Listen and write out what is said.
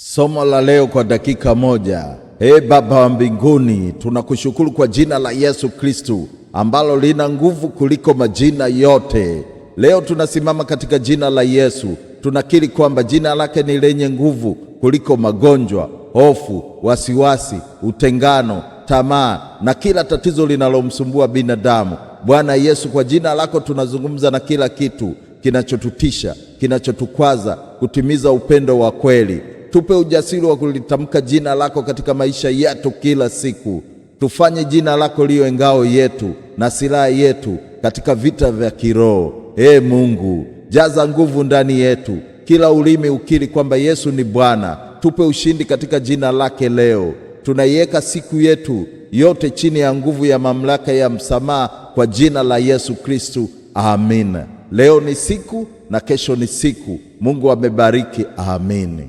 Somo la leo kwa dakika moja. Baba wa mbinguni, tunakushukuru kwa jina la Yesu Kristo ambalo lina nguvu kuliko majina yote. Leo tunasimama katika jina la Yesu. Tunakiri kwamba jina lake ni lenye nguvu kuliko magonjwa, hofu, wasiwasi, utengano, tamaa na kila tatizo linalomsumbua binadamu. Bwana Yesu, kwa jina lako tunazungumza na kila kitu kinachotutisha, kinachotukwaza kutimiza upendo wa kweli. Tupe ujasiri wa kulitamka jina lako katika maisha yetu kila siku. Tufanye jina lako liwe ngao yetu na silaha yetu katika vita vya kiroho. Mungu, jaza nguvu ndani yetu, kila ulimi ukiri kwamba Yesu ni Bwana. Tupe ushindi katika jina lake leo. Tunaiweka siku yetu yote chini ya nguvu ya mamlaka ya msamaha kwa jina la Yesu Kristo. Amen. Leo ni siku na kesho ni siku. Mungu amebariki. Amen.